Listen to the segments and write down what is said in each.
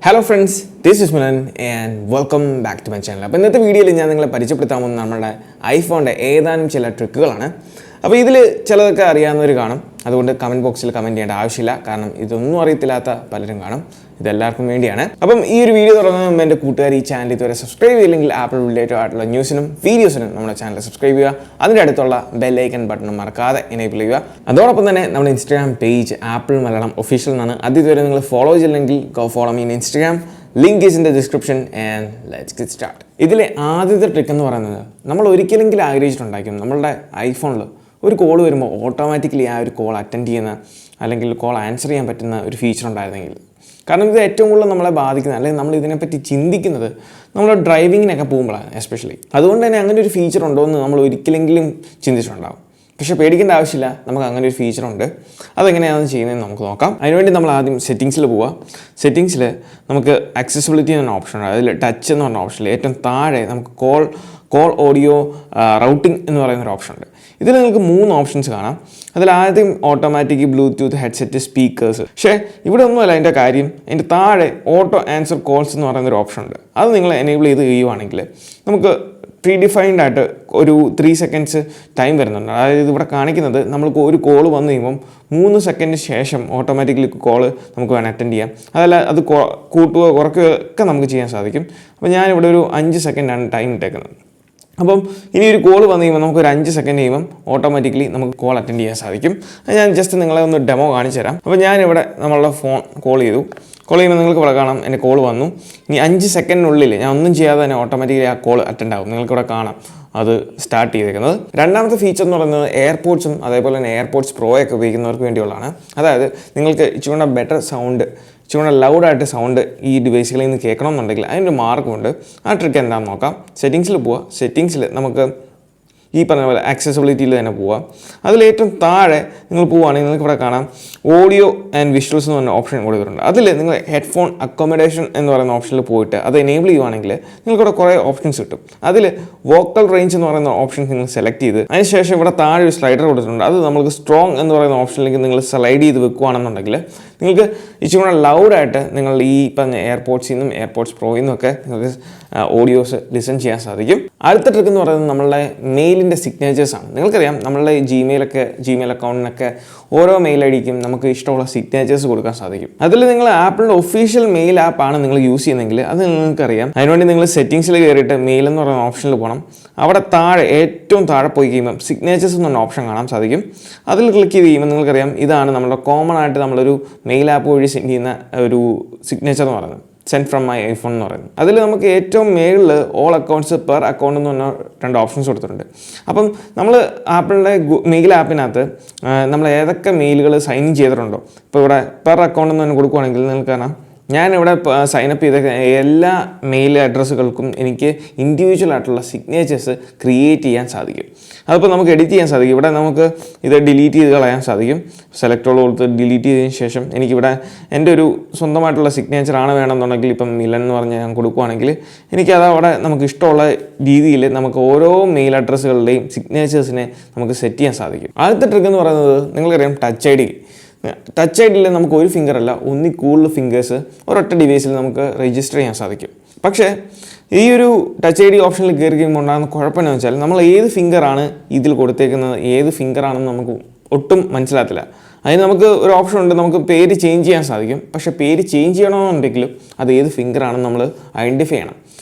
Hello friends, this is Milan and welcome back to my channel. അപ്പോൾ ഇന്നത്തെ വീഡിയോയിൽ ഞാൻ നിങ്ങളെ പരിചയപ്പെടുത്താൻ പോകുന്നത് നമ്മുടെ ഐഫോണിൻ്റെ ഏതാനും ചില ട്രിക്കുകളാണ്. അപ്പോൾ ഇതിൽ ചിലതൊക്കെ അറിയാവുന്നവർ കാണും, അതുകൊണ്ട് കമൻറ്റ് ബോക്സിൽ കമൻറ്റ് ചെയ്യേണ്ട ആവശ്യമില്ല. കാരണം ഇതൊന്നും അറിയത്തില്ലാത്ത പലരും കാണും, ഇതെല്ലാവർക്കും വേണ്ടിയാണ്. അപ്പം ഈ ഒരു വീഡിയോ തുടങ്ങുന്ന മുമ്പ് എൻ്റെ കൂട്ടുകാർ ഈ ചാനൽ ഇതുവരെ സബ്സ്ക്രൈബ് ചെയ്തില്ലെങ്കിൽ ആപ്പിൾ റിലേറ്റഡ് ആയിട്ടുള്ള ന്യൂസിനും വീഡിയോസിനും നമ്മുടെ ചാനൽ സബ്സ്ക്രൈബ് ചെയ്യുക. അതിൻ്റെ അടുത്തുള്ള ബെല്ലൈക്കൺ ബട്ടൺ മറക്കാതെ എനേബിൾ ചെയ്യുക. അതോടൊപ്പം തന്നെ നമ്മുടെ Instagram page apple Malayalam official എന്നാണ്. അത് ഇതുവരെ നിങ്ങൾ ഫോളോ ചെയ്തില്ലെങ്കിൽ go follow me in Instagram. Link is in the description and let's get start. ഇതിലെ ആദ്യത്തെ ട്രിക്ക് എന്ന് പറയുന്നത്, നമ്മൾ ഒരിക്കലെങ്കിലും ആഗ്രഹിച്ചിട്ടുണ്ടായിരിക്കും നമ്മളുടെ ഐഫോണിൽ ഒരു കോൾ വരുമ്പോൾ ഓട്ടോമാറ്റിക്കലി ആ ഒരു കോൾ അറ്റൻഡ് ചെയ്യുന്ന അല്ലെങ്കിൽ കോൾ ആൻസർ ചെയ്യാൻ പറ്റുന്ന ഒരു ഫീച്ചർ ഉണ്ടായിരുന്നെങ്കിൽ. കാരണം ഇത് ഏറ്റവും കൂടുതൽ നമ്മളെ ബാധിക്കുന്നത്, അല്ലെങ്കിൽ നമ്മൾ ഇതിനെപ്പറ്റി ചിന്തിക്കുന്നത് നമ്മൾ ഡ്രൈവിങ്ങിനൊക്കെ പോകുമ്പോഴാണ് എസ്പെഷ്യലി. അതുകൊണ്ട് തന്നെ അങ്ങനെ ഒരു ഫീച്ചർ ഉണ്ടോ എന്ന് നമ്മൾ ഒരിക്കലെങ്കിലും ചിന്തിച്ചിട്ടുണ്ടാകും. പക്ഷേ പേടിക്കേണ്ട ആവശ്യമില്ല, നമുക്ക് അങ്ങനെ ഒരു ഫീച്ചറുണ്ട്. അതെങ്ങനെയാണെന്ന് ചെയ്യുന്നതെന്ന് നമുക്ക് നോക്കാം. അതിനുവേണ്ടി നമ്മൾ ആദ്യം സെറ്റിങ്സിൽ പോവുക. സെറ്റിങ്സിൽ നമുക്ക് ആക്സസിബിലിറ്റി എന്ന ഓപ്ഷൻ ഉണ്ട്. അതിൽ ടച്ച് എന്ന് പറഞ്ഞ ഓപ്ഷനിൽ ഏറ്റവും താഴെ നമുക്ക് കോൾ ഓഡിയോ റൗട്ടിംഗ് എന്ന് പറയുന്നൊരു ഓപ്ഷൻ ഉണ്ട്. ഇതിൽ നിങ്ങൾക്ക് 3 ഓപ്ഷൻസ് കാണാം. അതിൽ ആദ്യം ഓട്ടോമാറ്റിക് ബ്ലൂടൂത്ത് ഹെഡ്സെറ്റ് സ്പീക്കേഴ്സ്. പക്ഷേ ഇവിടെ ഒന്നുമല്ല അതിൻ്റെ കാര്യം. അതിൻ്റെ താഴെ ഓട്ടോ ആൻസർ കോൾസ് എന്ന് പറയുന്നൊരു ഓപ്ഷൻ ഉണ്ട്. അത് നിങ്ങൾ എനേബിൾ ചെയ്ത് ചെയ്യുവാണെങ്കിൽ നമുക്ക് പ്രീ ഡിഫൈൻഡ് ആയിട്ട് ഒരു 3 സെക്കൻഡ്സ് ടൈം വരുന്നുണ്ട്. അതായത് ഇവിടെ കാണിക്കുന്നത് നമ്മൾക്ക് ഒരു കോൾ വന്നു കഴിയുമ്പം 3 സെക്കൻഡിന് ശേഷം ഓട്ടോമാറ്റിക്കലി കോള് നമുക്ക് വേണം അറ്റൻഡ് ചെയ്യാം. അതല്ല അത് കൂട്ടുകയോ കുറയ്ക്കുകയോ ഒക്കെ നമുക്ക് ചെയ്യാൻ സാധിക്കും. അപ്പോൾ ഞാനിവിടെ ഒരു 5 സെക്കൻഡാണ് ടൈം ഇട്ടേക്കുന്നത്. അപ്പം ഇനി ഒരു കോൾ വന്നു കഴിയുമ്പോൾ നമുക്കൊരു 5 സെക്കൻഡ് കഴിയുമ്പം ഓട്ടോമാറ്റിക്കലി നമുക്ക് കോൾ അറ്റൻഡ് ചെയ്യാൻ സാധിക്കും. ഞാൻ ജസ്റ്റ് നിങ്ങളെ ഒന്ന് ഡെമോ കാണിച്ചു തരാം. അപ്പോൾ ഞാനിവിടെ നമ്മളുടെ ഫോൺ കോൾ ചെയ്യുമ്പോൾ നിങ്ങൾക്ക് ഇവിടെ കാണാം എൻ്റെ കോൾ വന്നു. ഇനി 5 സെക്കൻഡിനുള്ളിൽ ഞാൻ ഒന്നും ചെയ്യാതെ തന്നെ ഓട്ടോമാറ്റിക്കലി ആ കോൾ അറ്റൻഡ് ആകും. നിങ്ങൾക്കിവിടെ കാണാം അത് സ്റ്റാർട്ട് ചെയ്തേക്കുന്നത്. രണ്ടാമത്തെ ഫീച്ചർ എന്ന് പറയുന്നത് എയർപോഡ്സും അതേപോലെ തന്നെ എയർപോഡ്സ് പ്രോ ഒക്കെ ഉപയോഗിക്കുന്നവർക്ക് വേണ്ടിയുള്ളതാണ്. അതായത് നിങ്ങൾക്ക് ഇച്ചിരി ബെറ്റർ സൗണ്ട്, ഇച്ചിരി ലൗഡായിട്ട് സൗണ്ട് ഈ ഡിവൈസുകളിൽ നിന്ന് കേൾക്കണമെന്നുണ്ടെങ്കിൽ അതിൻ്റെ മാർഗമുണ്ട്. ആ ട്രിക്ക് എന്താണെന്ന് നോക്കാം. സെറ്റിങ്സിൽ പോവുക. സെറ്റിങ്സിൽ നമുക്ക് ഈ പറഞ്ഞ പോലെ ആക്സസിബിലിറ്റിയിൽ തന്നെ പോവാം. അതിലേറ്റവും താഴെ നിങ്ങൾ പോവുകയാണെങ്കിൽ നിങ്ങൾക്ക് ഇവിടെ കാണാം ഓഡിയോ ആൻഡ് വിഷ്വൽസ് എന്ന് പറഞ്ഞ ഓപ്ഷൻ കൊടുത്തിട്ടുണ്ട്. അതിൽ നിങ്ങൾ ഹെഡ്ഫോൺ അക്കോമഡേഷൻ എന്ന് പറയുന്ന ഓപ്ഷനിൽ പോയിട്ട് അത് എനേബിൾ ചെയ്യുവാണെങ്കിൽ നിങ്ങൾക്കിവിടെ കുറേ ഓപ്ഷൻസ് കിട്ടും. അതിൽ വോക്കൽ റേഞ്ച് എന്ന് പറയുന്ന ഓപ്ഷൻ നിങ്ങൾ സെലക്ട് ചെയ്ത് അതിനുശേഷം ഇവിടെ താഴെ ഒരു സ്ലൈഡർ കൊടുത്തിട്ടുണ്ട്. അത് നമുക്ക് സ്ട്രോങ് എന്ന് പറയുന്ന ഓപ്ഷനിലേക്ക് നിങ്ങൾ സ്ലൈഡ് ചെയ്ത് വെക്കുകയാണെന്നുണ്ടെങ്കിൽ നിങ്ങൾക്ക് ഇച്ചിരി ലൗഡായിട്ട് നിങ്ങൾ ഈ പറഞ്ഞ എയർപോഡ്സിൽ നിന്നും എയർപോഡ്സ് പ്രോയിൽ നിന്നൊക്കെ നിങ്ങൾക്ക് ഓഡിയോസ് ലിസൺ ചെയ്യാൻ സാധിക്കും. അടുത്ത ട്രിക്ക് എന്ന് പറയുന്നത് നമ്മളുടെ മെയിലിൻ്റെ സിഗ്നേച്ചേഴ്സാണ്. നിങ്ങൾക്കറിയാം നമ്മളുടെ ജിമെയിൽ അക്കൗണ്ടിനൊക്കെ ഓരോ മെയിൽ ഐ ഡിക്കും നമുക്ക് ഇഷ്ടമുള്ള സിഗ്നേച്ചേഴ്സ് കൊടുക്കാൻ സാധിക്കും. അതിൽ നിങ്ങൾ ആപ്പിളിൻ്റെ ഒഫീഷ്യൽ മെയിൽ ആപ്പാണ് നിങ്ങൾ യൂസ് ചെയ്യുന്നതെങ്കിൽ അത് നിങ്ങൾക്കറിയാം. അതിനുവേണ്ടി നിങ്ങൾ സെറ്റിങ്സിൽ കയറിയിട്ട് മെയിൽ എന്ന് പറയുന്ന ഓപ്ഷനിൽ പോകണം. അവിടെ താഴെ ഏറ്റവും താഴെ പോയി കഴിയുമ്പം സിഗ്നേച്ചേഴ്സ് എന്ന് പറഞ്ഞ ഓപ്ഷൻ കാണാൻ സാധിക്കും. അതിൽ ക്ലിക്ക് ചെയ്ത് കഴിയുമ്പോൾ നിങ്ങൾക്കറിയാം ഇതാണ് നമ്മുടെ കോമൺ ആയിട്ട് നമ്മളൊരു മെയിൽ ആപ്പ് വഴി സെൻഡ് ചെയ്യുന്ന ഒരു സിഗ്നേച്ചർ എന്ന് പറയുന്നത്. സെൻഡ് ഫ്രം മൈ ഐഫോൺ എന്ന് പറയുന്നത്. അതിൽ നമുക്ക് ഏറ്റവും മേളിൽ ഓൾ അക്കൗണ്ട്സ് പെർ അക്കൗണ്ട് എന്ന് പറഞ്ഞ 2 ഓപ്ഷൻസ് കൊടുത്തിട്ടുണ്ട്. അപ്പം നമ്മൾ ആപ്പിളിൻ്റെ മെയിൽ ആപ്പിനകത്ത് നമ്മൾ ഏതൊക്കെ മെയിലുകൾ സൈൻ ചെയ്തിട്ടുണ്ടോ, ഇപ്പോൾ ഇവിടെ പെർ അക്കൗണ്ട് എന്ന് തന്നെ കൊടുക്കുകയാണെങ്കിൽ നിങ്ങൾക്ക് കാണാം ഞാനിവിടെ സൈനപ്പ് ചെയ്ത എല്ലാ മെയിൽ അഡ്രസ്സുകൾക്കും എനിക്ക് ഇൻഡിവിജ്വൽ ആയിട്ടുള്ള സിഗ്നേച്ചേഴ്സ് ക്രിയേറ്റ് ചെയ്യാൻ സാധിക്കും. അതിപ്പോൾ നമുക്ക് എഡിറ്റ് ചെയ്യാൻ സാധിക്കും. ഇവിടെ നമുക്ക് ഇത് ഡിലീറ്റ് ചെയ്ത് കളയാൻ സാധിക്കും. സെലക്ട് ഓൾ കൊടുത്ത് ഡിലീറ്റ് ചെയ്തതിന് ശേഷം എനിക്കിവിടെ എൻ്റെ ഒരു സ്വന്തമായിട്ടുള്ള സിഗ്നേച്ചറാണ് വേണമെന്നുണ്ടെങ്കിൽ ഇപ്പം മിലൻ എന്ന് പറഞ്ഞ് ഞാൻ കൊടുക്കുകയാണെങ്കിൽ എനിക്കത് അവിടെ നമുക്ക് ഇഷ്ടമുള്ള രീതിയിൽ നമുക്ക് ഓരോ മെയിൽ അഡ്രസ്സുകളുടെയും സിഗ്നേച്ചേഴ്സിനെ നമുക്ക് സെറ്റ് ചെയ്യാൻ സാധിക്കും. ആദ്യത്തെ ട്രിക്ക് എന്ന് പറയുന്നത് നിങ്ങൾക്കറിയാം ടച്ച് ഐ ഡിയിൽ നമുക്ക് ഒരു ഫിംഗർ അല്ല ഒന്നിൽ കൂടുതൽ ഫിംഗേഴ്സ് ഒരൊറ്റ ഡിവൈസിൽ നമുക്ക് രജിസ്റ്റർ ചെയ്യാൻ സാധിക്കും. പക്ഷേ ഈ ഒരു ടച്ച് ഐ ഡി ഓപ്ഷനിൽ കയറി കഴിയുമ്പോൾ ഉണ്ടാകുന്ന കുഴപ്പമെന്ന് വെച്ചാൽ നമ്മൾ ഏത് ഫിംഗറാണ് ഇതിൽ കൊടുത്തേക്കുന്നത്, ഏത് ഫിംഗറാണെന്ന് നമുക്ക് ഒട്ടും മനസ്സിലാകത്തില്ല. അതിന് നമുക്ക് ഒരു ഓപ്ഷൻ ഉണ്ട്, നമുക്ക് പേര് ചേഞ്ച് ചെയ്യാൻ സാധിക്കും. പക്ഷേ പേര് ചേഞ്ച് ചെയ്യണമെന്നുണ്ടെങ്കിലും അത് ഏത് ഫിംഗറാണെന്ന് നമ്മൾ ഐഡൻറ്റിഫൈ ചെയ്യണം.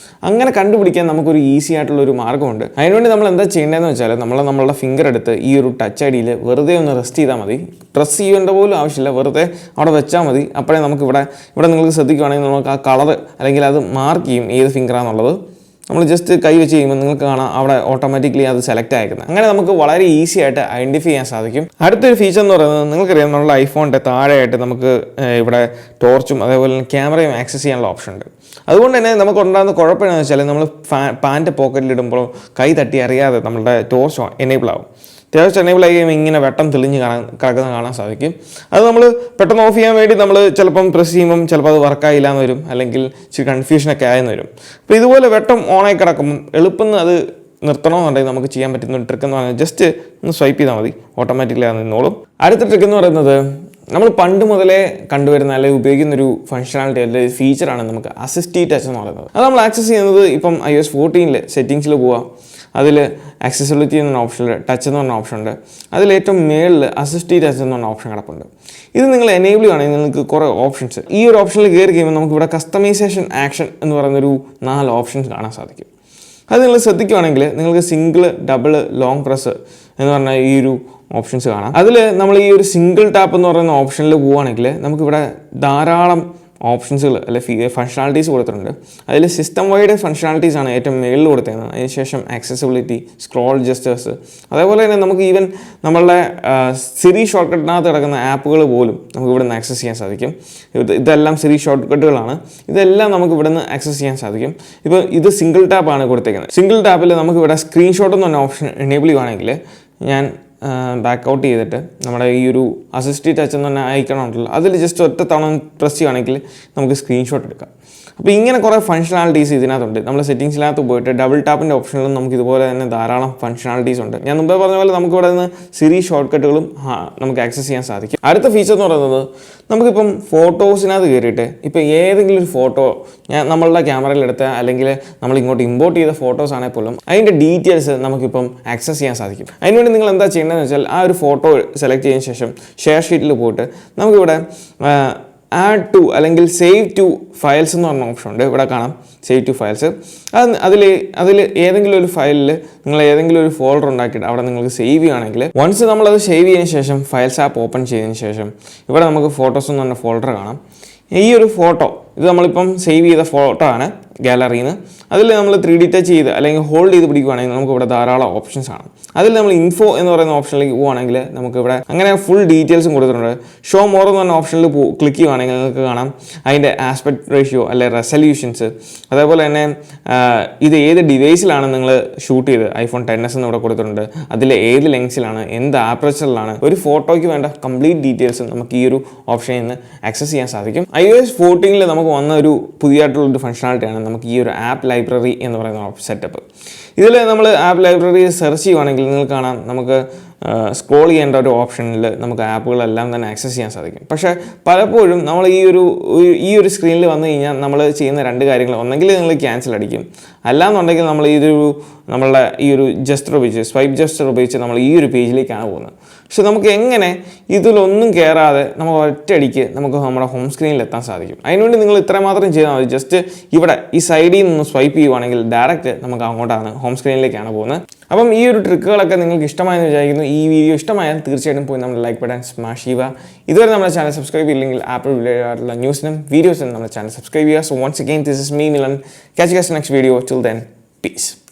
അങ്ങനെ കണ്ടുപിടിക്കാൻ നമുക്കൊരു ഈസി ആയിട്ടുള്ളൊരു മാർഗ്ഗമുണ്ട്. അതിനുവേണ്ടി നമ്മൾ എന്താ ചെയ്യേണ്ടതെന്ന് വെച്ചാൽ നമ്മളുടെ ഫിംഗർ എടുത്ത് ഈ ഒരു ടച്ച് ഐ ഡിയിൽ വെറുതെ ഒന്ന് റെസ്റ്റ് ചെയ്താൽ മതി. പ്രസ് ചെയ്യേണ്ട പോലും ആവശ്യമില്ല, വെറുതെ അവിടെ വെച്ചാൽ മതി. അപ്പോഴേ നമുക്ക് ഇവിടെ നിങ്ങൾക്ക് ശ്രദ്ധിക്കുകയാണെങ്കിൽ നമുക്ക് ആ കളർ അല്ലെങ്കിൽ അത് മാർക്ക് ചെയ്യും ഏത് ഫിംഗറാണെന്നുള്ളത്. നമ്മൾ ജസ്റ്റ് കൈ വെച്ച് കഴിയുമ്പോൾ നിങ്ങൾക്ക് കാണാം അവിടെ ഓട്ടോമാറ്റിക്കലി അത് സെലക്ട് ആയിരിക്കുന്നത്. അങ്ങനെ നമുക്ക് വളരെ ഈസി ആയിട്ട് ഐഡൻറ്റിഫൈ ചെയ്യാൻ സാധിക്കും. അടുത്തൊരു ഫീച്ചർ എന്ന് പറയുന്നത് നിങ്ങൾക്കറിയാം നമ്മുടെ ഐഫോണിൻ്റെ താഴെയായിട്ട് നമുക്ക് ഇവിടെ ടോർച്ചും അതേപോലെ തന്നെ ക്യാമറയും ആക്സസ് ചെയ്യാനുള്ള ഓപ്ഷൻ ഉണ്ട്. അതുകൊണ്ട് തന്നെ നമുക്ക് ഉണ്ടാകുന്ന കുഴപ്പമെന്ന് വെച്ചാൽ നമ്മൾ പാൻറ്റ് പോക്കറ്റിലിടുമ്പോൾ കൈ തട്ടി അറിയാതെ നമ്മളുടെ ടോർച്ച് എനേബിൾ ആവും. ടോർച്ച് എനേബിൾ ആയി കഴിയുമ്പോൾ ഇങ്ങനെ വെട്ടം തെളിഞ്ഞ് കിടക്കുന്നത് കാണാൻ സാധിക്കും. അത് നമ്മൾ പെട്ടെന്ന് ഓഫ് ചെയ്യാൻ വേണ്ടി നമ്മൾ ചിലപ്പം പ്രസ് ചെയ്യുമ്പം ചിലപ്പോൾ അത് വർക്കായില്ല എന്ന് വരും, അല്ലെങ്കിൽ ഇച്ചിരി കൺഫ്യൂഷനൊക്കെ ആയെന്ന് വരും. അപ്പോൾ ഇതുപോലെ വെട്ടം ഓണായി കിടക്കുമ്പം എളുപ്പം അത് നിർത്തണമെന്നുണ്ടെങ്കിൽ നമുക്ക് ചെയ്യാൻ പറ്റുന്ന ഒരു ട്രിക്ക് എന്ന് പറയുന്നത് ജസ്റ്റ് ഒന്ന് സ്വൈപ്പ് ചെയ്താൽ മതി, ഓട്ടോമാറ്റിക്കലി അത് നിന്നോളും. അടുത്ത ട്രിക്ക് എന്ന് പറയുന്നത് നമ്മൾ പണ്ട് മുതലേ കണ്ടുവരുന്ന അല്ലെങ്കിൽ ഉപയോഗിക്കുന്നൊരു ഫംഗ്ഷനാലിറ്റി അല്ലെങ്കിൽ ഫീച്ചറാണ് നമുക്ക് അസിസ്റ്റീവ് ടച്ച് എന്ന് പറയുന്നത്. അത് നമ്മൾ ആക്സസ് ചെയ്യുന്നത് ഇപ്പം iOS 14 സെറ്റിങ്സിൽ പോവുക, അതിൽ ആക്സസിബിലിറ്റി എന്ന ഓപ്ഷനിൽ ടച്ച് എന്ന് പറഞ്ഞ ഓപ്ഷൻ ഉണ്ട്. അതിൽ ഏറ്റവും മേളിൽ അസിസ്റ്റീവ് ടച്ച് എന്ന് പറഞ്ഞ ഓപ്ഷൻ കിടപ്പുണ്ട്. ഇത് നിങ്ങൾ എനേബിൾ ചെയ്യുകയാണെങ്കിൽ നിങ്ങൾക്ക് കുറേ ഓപ്ഷൻസ് ഈ ഒരു ഓപ്ഷനിൽ കയറി കഴിയുമ്പോൾ നമുക്ക് ഇവിടെ കസ്റ്റമൈസേഷൻ ആക്ഷൻ എന്ന് പറയുന്നൊരു 4 ഓപ്ഷൻസ് കാണാൻ സാധിക്കും. അത് നിങ്ങൾ ശ്രദ്ധിക്കുകയാണെങ്കിൽ നിങ്ങൾക്ക് സിംഗിൾ, ഡബിൾ, ലോങ് പ്രസ് എന്ന് പറഞ്ഞാൽ ഈ ഒരു ഓപ്ഷൻസ് കാണാം. അതിൽ നമ്മൾ ഈ ഒരു സിംഗിൾ ടാപ്പ് എന്ന് പറയുന്ന ഓപ്ഷനിൽ പോവുകയാണെങ്കിൽ നമുക്കിവിടെ ധാരാളം ഓപ്ഷൻസുകൾ അല്ലെ ഫങ്ഷണാലിറ്റീസ് കൊടുത്തിട്ടുണ്ട്. അതിൽ സിസ്റ്റം വൈഡ് ഫങ്ഷണാലിറ്റീസ് ആണ് ഏറ്റവും മുകളിൽ കൊടുത്തേക്കുന്നത്. അതിനുശേഷം ആക്സസിബിലിറ്റി, സ്ക്രോൾ ജസ്റ്റേഴ്സ്, അതേപോലെ തന്നെ നമുക്ക് ഈവൻ നമ്മളുടെ സിരി ഷോർട്ട് കട്ടിനകത്ത് കിടക്കുന്ന ആപ്പുകൾ പോലും നമുക്ക് ഇവിടെ നിന്ന് ആക്സസ് ചെയ്യാൻ സാധിക്കും. ഇതെല്ലാം സിരി ഷോർട്ട് കട്ടുകളാണ്. ഇതെല്ലാം നമുക്ക് ഇവിടെ നിന്ന് ആക്സസ് ചെയ്യാൻ സാധിക്കും. ഇപ്പോൾ ഇത് സിംഗിൾ ടാപ്പാണ് കൊടുത്തേക്കുന്നത്. സിംഗിൾ ടാപ്പിൽ നമുക്ക് ഇവിടെ സ്ക്രീൻഷോട്ട് എന്ന് പറഞ്ഞ ഓപ്ഷൻ എനേബിൾ ചെയ്യുകയാണെങ്കിൽ ഞാൻ ബാക്ക് ഔട്ട് ചെയ്തിട്ട് നമ്മുടെ ഈ ഒരു അസിസ്റ്റീവ് ടച്ച് എന്ന് പറഞ്ഞാൽ ഐക്കൺ ഉണ്ടല്ലോ, അതിൽ ജസ്റ്റ് ഒറ്റ തവണ പ്രസ് ചെയ്യുകയാണെങ്കിൽ നമുക്ക് സ്ക്രീൻഷോട്ട് എടുക്കാം. അപ്പോൾ ഇങ്ങനെ കുറേ ഫങ്ഷണാലിറ്റീസ് ഇതിനകത്തുണ്ട്. നമ്മൾ സെറ്റിങ്സിനകത്ത് പോയിട്ട് ഡബിൾ ടാപ്പിൻ്റെ ഓപ്ഷനിലും നമുക്ക് ഇതുപോലെ തന്നെ ധാരാളം ഫങ്ഷണാലിറ്റീസ് ഉണ്ട്. ഞാൻ മുമ്പേ പറഞ്ഞ പോലെ നമുക്ക് ഇവിടെ നിന്ന് സിരി ഷോർട്ട് കട്ടുകളും നമുക്ക് ആക്സസ് ചെയ്യാൻ സാധിക്കും. അടുത്ത ഫീച്ചർ എന്ന് പറയുന്നത് നമുക്കിപ്പം ഫോട്ടോസിനകത്ത് കയറിയിട്ട് ഇപ്പോൾ ഏതെങ്കിലും ഒരു ഫോട്ടോ നമ്മളുടെ ക്യാമറയിലെടുത്ത അല്ലെങ്കിൽ നമ്മൾ ഇങ്ങോട്ട് ഇമ്പോർട്ട് ചെയ്ത ഫോട്ടോസ് ആണെങ്കിൽ പോലും അതിൻ്റെ ഡീറ്റെയിൽസ് നമുക്കിപ്പം ആക്സസ് ചെയ്യാൻ സാധിക്കും. അതിനുവേണ്ടി നിങ്ങൾ എന്താ ചെയ്യേണ്ടതെന്ന് വെച്ചാൽ ആ ഒരു ഫോട്ടോ സെലക്ട് ചെയ്തതിന് ശേഷം ഷെയർ ഷീറ്റിൽ പോയിട്ട് നമുക്കിവിടെ ആഡ് ടു അല്ലെങ്കിൽ സേവ് ടു ഫയൽസ് എന്ന് പറഞ്ഞ ഓപ്ഷൻ ഉണ്ട്. ഇവിടെ കാണാം സേവ് ടു ഫയൽസ്. അതിൽ ഏതെങ്കിലും ഒരു ഫയലിൽ നിങ്ങൾ ഏതെങ്കിലും ഒരു ഫോൾഡർ ഉണ്ടാക്കിയിട്ട് അവിടെ നിങ്ങൾക്ക് സേവ് ചെയ്യുകയാണെങ്കിൽ വൺസ് നമ്മളത് സേവ് ചെയ്തതിന് ശേഷം ഫയൽസ് ആപ്പ് ഓപ്പൺ ചെയ്തതിന് ശേഷം ഇവിടെ നമുക്ക് ഫോട്ടോസ് എന്ന് പറഞ്ഞ ഫോൾഡർ കാണാം. ഈ ഒരു ഫോട്ടോ ഇത് നമ്മളിപ്പം സേവ് ചെയ്ത ഫോട്ടോ ആണ് ഗാലറിയിൽ നിന്ന്. അതിൽ നമ്മൾ 3D ടച്ച് ചെയ്ത് അല്ലെങ്കിൽ ഹോൾഡ് ചെയ്ത് പിടിക്കുകയാണെങ്കിൽ നമുക്ക് ഇവിടെ ധാരാളം ഓപ്ഷൻസ് ആണ്. അതിൽ നമ്മൾ ഇൻഫോ എന്ന് പറയുന്ന ഓപ്ഷനിലേക്ക് പോവുകയാണെങ്കിൽ നമുക്ക് ഇവിടെ അങ്ങനെ ഫുൾ ഡീറ്റെയിൽസും കൊടുത്തിട്ടുണ്ട്. ഷോ മോർ എന്ന് പറഞ്ഞ ഓപ്ഷനിൽ ക്ലിക്ക് ചെയ്യുകയാണെങ്കിൽ നിങ്ങൾക്ക് കാണാം അതിൻ്റെ ആസ്പെക്ട് റേഷ്യോ അല്ലെ റെസല്യൂഷൻസ്, അതേപോലെ തന്നെ ഇത് ഏത് ഡിവൈസിലാണ് നിങ്ങൾ ഷൂട്ട് ചെയ്ത് iPhone XS എന്ന് ഇവിടെ കൊടുത്തിട്ടുണ്ട്, അതിൽ ഏത് ലെൻസിലാണ്, എന്ത് ആപ്പറേച്ചറിലാണ്, ഒരു ഫോട്ടോയ്ക്ക് വേണ്ട കംപ്ലീറ്റ് ഡീറ്റെയിൽസ് നമുക്ക് ഈ ഒരു ഓപ്ഷനിൽ നിന്ന് ആക്സസ് ചെയ്യാൻ സാധിക്കും. iOS 14 നമുക്ക് വന്ന ഒരു പുതിയതായിട്ടുള്ളൊരു ഫങ്ഷണാലിറ്റിയാണ് നമുക്ക് ഈ ഒരു ആപ്പ് ലൈബ്രറി എന്ന് പറയുന്ന സെറ്റപ്പ്. ഇതിൽ നമ്മൾ ആപ്പ് ലൈബ്രറി സെർച്ച് ചെയ്യുവാണെങ്കിൽ നിങ്ങൾക്ക് കാണാം നമുക്ക് സ്ക്രോൾ ചെയ്യേണ്ട ഒരു ഓപ്ഷനിൽ നമുക്ക് ആപ്പുകളെല്ലാം തന്നെ ആക്സസ് ചെയ്യാൻ സാധിക്കും. പക്ഷേ പലപ്പോഴും നമ്മൾ ഈ ഒരു സ്ക്രീനിൽ വന്നു കഴിഞ്ഞാൽ നമ്മൾ ചെയ്യുന്ന 2 കാര്യങ്ങൾ, ഒന്നെങ്കിൽ നിങ്ങൾ ക്യാൻസൽ അടിക്കും, അല്ലാന്നുണ്ടെങ്കിൽ നമ്മൾ നമ്മളുടെ ഈ ഒരു ജസ്റ്റർ ഉപയോഗിച്ച് സ്വൈപ്പ് ജസ്റ്റർ ഉപയോഗിച്ച് നമ്മൾ ഈ ഒരു പേജിലേക്കാണ് പോകുന്നത്. പക്ഷെ നമുക്ക് എങ്ങനെ ഇതിലൊന്നും കയറാതെ നമുക്ക് ഒറ്റയടിക്ക് നമുക്ക് നമ്മുടെ ഹോം സ്ക്രീനിൽ എത്താൻ സാധിക്കും? അതിനുവേണ്ടി നിങ്ങൾ ഇത്രമാത്രം ചെയ്താൽ മതി. ജസ്റ്റ് ഇവിടെ ഈ സൈഡിൽ നിന്ന് സ്വൈപ്പ് ചെയ്യുവാണെങ്കിൽ ഡയറക്റ്റ് നമുക്ക് അങ്ങോട്ടാണ് ഹോം സ്ക്രീനിലേക്കാണ് പോകുന്നത്. അപ്പം ഈ ഒരു ട്രിക്കുകളൊക്കെ നിങ്ങൾക്ക് ഇഷ്ടമായെന്ന് വിചാരിക്കുന്നു. ഈ വീഡിയോ ഇഷ്ടമായാൽ തീർച്ചയായിട്ടും പോയി നമ്മുടെ ലൈക്ക് ബട്ടൺ സ്മാഷ് ചെയ്യുക. ഇതുവരെ നമ്മുടെ ചാനൽ സബ്സ്ക്രൈബ് ചെയ്യില്ലെങ്കിൽ ആപ്പിൾ റിലേറ്റഡ് ന്യൂസിനും വീഡിയോസിനും നമ്മുടെ ചാനൽ സബ്സ്ക്രൈബ് ചെയ്യുക. So once again this is me Milan. Catch you guys in the next video. Till then, peace.